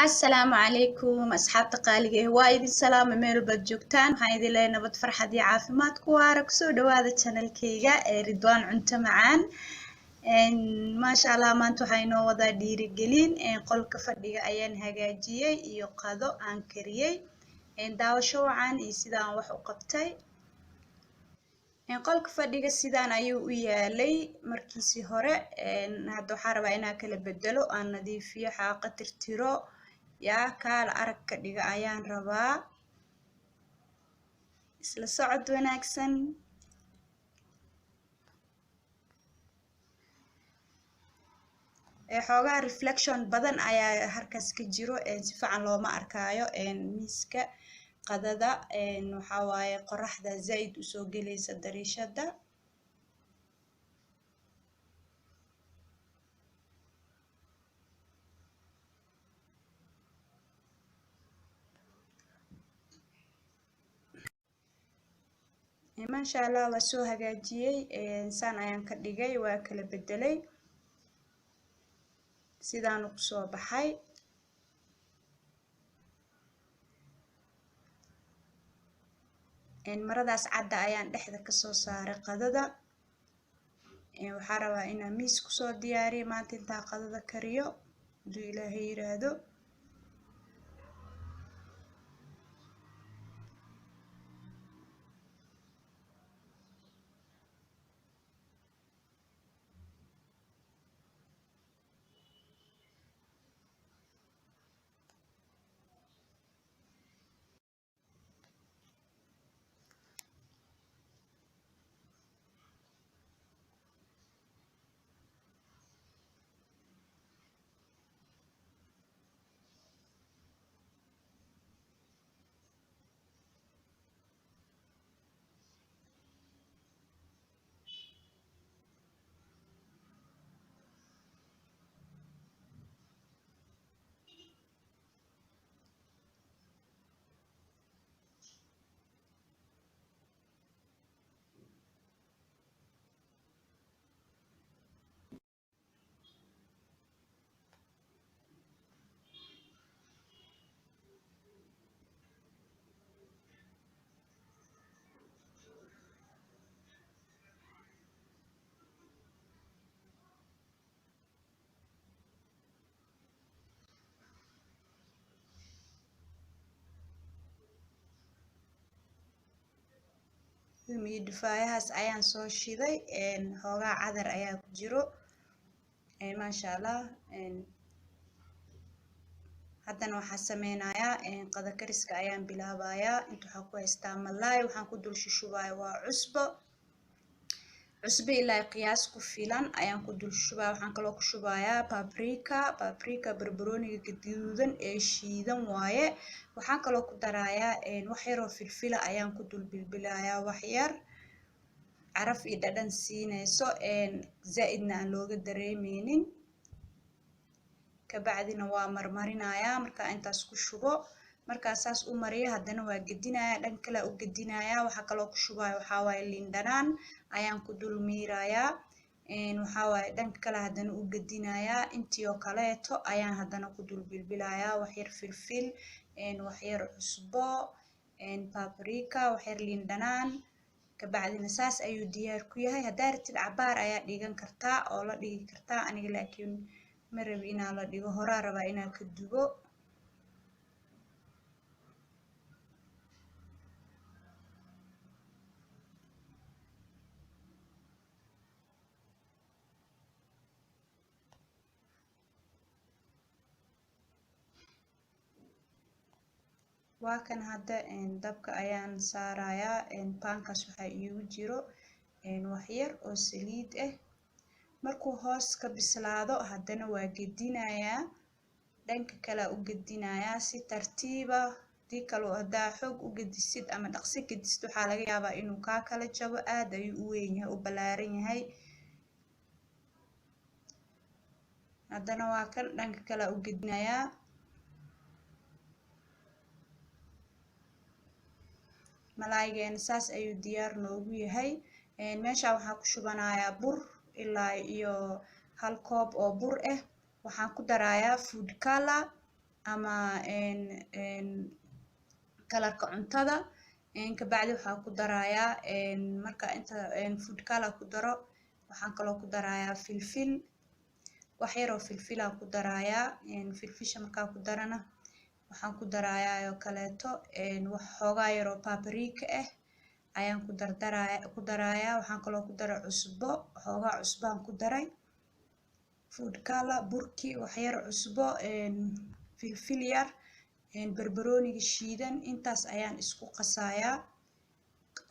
السلام عليكم أصحاب تقاليد وايد السلام ميل بدجوكتان هايدي لي نبض فرحة دي عافمات كوارك سو دوادا channel كيغا رضوان عنت معان ما شاء الله ما انتو حينو ودا ديري قلين قول كفرديغا أيان هاجاجيي إيو قادو آن كريي داوشو عن إيسيدان وحو قبتاي qolka fadhiga sidaan ayuu u yaalay markiisii hore hadda waxaa rabaa inaan kala bedelo aan nadiifiyo xaaqa tirtiro yaa kaala arag ka dhiga ayaan rabaa isla socod wanaagsan xoogaa reflection badan ayaa halkaas ka jiro si fiican looma arkaayo miiska qadada waxaa waaye qoraxda zaid usoo gelaysa dariishada maasha allah waa soo hagaajiyey saan ayaan ka dhigay waa kala bedelay sidaan ku soo baxay maradaas cadda ayaan dhexda ka soo saaray qadada waxaa rabaa inaan miis ku soo diyaariyo maanta intaa qadada kariyo haduu ilaahay yiraahdo humidifiers ayaan soo shiday xoogaa cadar ayaa ku jiro maasha allah haddana waxaan sameynayaa qada kariska ayaan bilaabayaa inta waxaan ku haystaa malaay waxaan ku dul shushubayaa waa cusbo ilaa qiyaas ku filan ayaan ku dul shubaa waxaan kaloo ku shubayaa paprika barbarooniga gaduudan ee shiidan waaye waxaan kaloo ku darayaa wax yar oo filfila ayaan ku dul bilbilayaa wax yar caraf iyo dhadhan siinayso zaidna aan looga dareemeynin kabacdina waa marmarinayaa markaa intaas ku shubo markaa saas u mariyo haddana waa gedinayaa dhan kale u gedinayaa waxaa kaloo ku shubaya waxaa waaye liin dhanaan ayaan ku dul miirayaa waxaa waaye dhanka kale haddana u gedinayaa intii oo kaleeto ayaan haddana ku dul bilbilayaa wax yar filfil wax yar cusbo paprika wax yar liin dhanaan kabacdina saas ayuu diyaar ku yahay haddaa rabtid cabaar ayaa dhigan kartaa oo la dhigi kartaa aniga laakiin ma rabi inaan la dhigo horaa rabaa inaan ka dubo waa kan hadda dabka ayaan saarayaa paankaas waxaa iigu jiro wax yar oo saliid ah markuu hoos ka bislaado haddana waa gedinayaa dhanka kale u gedinayaa si tartiiba hadii kaloo haddaa xoog u gedisid ama dhaqsi gedisid waxaa laga yaabaa inuu kaa kala jabo aad ayuu u weyn yahay u ballaaran yahay haddana waa kan dhanka kale u gedinayaa malaaygeena saas ayuu diyaar noogu yahay meesha waxaan ku shubanayaa bur ilaa iyo hal koob oo bur ah waxaan ku darayaa food color ama kalarka cuntada. Kabacdi waxaan ku darayaa marka inta food color ku daro waxaan kaloo ku darayaa filfil, wax yar oo filfil aan ku darayaa. Filfisha markaan ku darana waxaan ku darayaa oo kaleeto wax xoogaa yar oo paprika ah ayaan ku darayaa. Waxaan kaloo ku daray cusbo, xoogaa cusbo aan ku daray, food color, burki, wax yar cusbo, filfil yar, barbarooniga shiidan. Intaas ayaan isku qasayaa,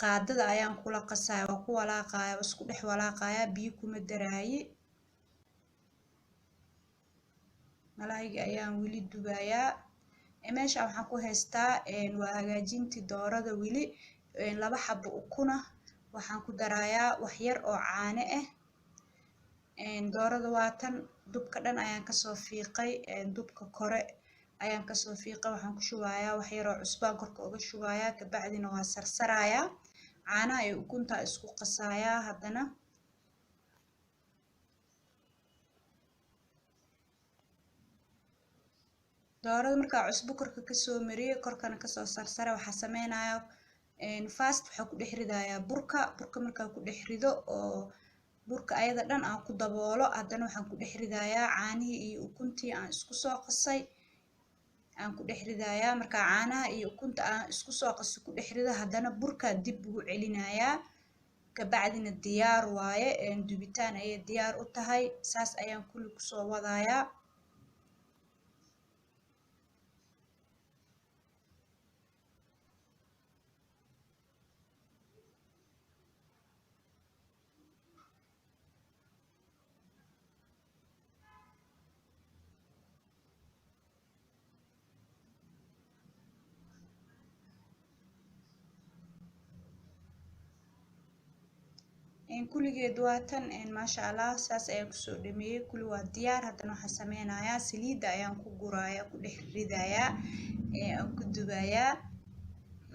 qaadada ayaan kula qasayaa, waa ku walaaqayaa, isku dhex walaaqayaa, biyo kuma daraayi. malaayga ayaan weli dubayaa. Meesha waxaan ku haystaa waa hagaajintii doorada weli. 2 xabo ukun ah waxaan ku darayaa wax yar oo caano ah. Doorada waa tan, dubka dhan ayaan kasoo fiiqay, dubka kore ayaan kasoo fiiqay. Waxaan ku shubayaa wax yar oo cusbaan korka uga shubayaa, kabacdina waa sarsarayaa. Caanaha iyo ukunta isku qasayaa haddana. doorada markaa cusbo korka kasoo mariyo, korkana kasoo sarsara, waxaa sameynayaa first waxaa ku dhex ridayaa burka. Markaa ku dhex rido oo burka ayada dhan aan ku daboolo, haddana waxaan ku dhex ridayaa caanihii iyo ukuntii aan isku soo qasay aan ku dhex ridayaa. Markaa caanaha iyo ukunta aan isku soo qasay ku dhex rido, haddana burkaa dib ugu celinayaa. Kabacdina diyaar waaye, dubitaan ayay diyaar u tahay. Saas ayaan kulli kusoo wadayaa. kulligeed waa tan maasha Allah, saas ayaan kusoo dhameeyey. kulli waa diyaar. Haddana waxaan sameynayaa saliidda ayaan ku gurayaa, ku dhex ridayaa, aan ku dubayaa.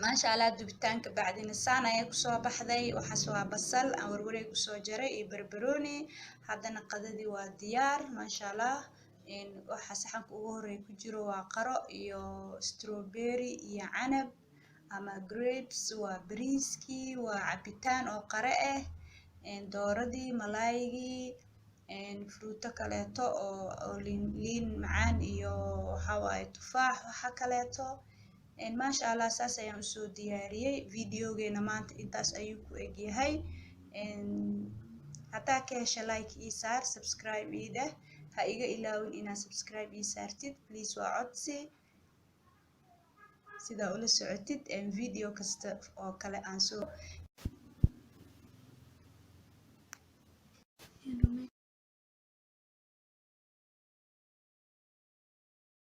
maasha Allah, dubitaanka bacdina saan ayay kusoo baxday. waxaas waa basal aan warwareeg usoo jaray iyo barbarooni. haddana qadadii waa diyaar maasha Allah. waxa saxanka ugu horeeya ku jiro waa qaro iyo strawberry iyo canab ama grapes, waa bariiskii, waa cabitaan oo qare ah, dooradii, malaygii, fruuto kaleeto oo liin macaan iyo waxa waaye tufaax, waxa kaleeto. maasha Allah, saas ayaan usoo diyaariyey. videogeena maanta intaas ayuu ku egyahay. haddaa ka hesha like ii saar, subscribe ii dheh. ha iga ilaawin inaad subscribe ii saartid please, waa codsi, sidaa ula socotid video kasta oo kale aan soo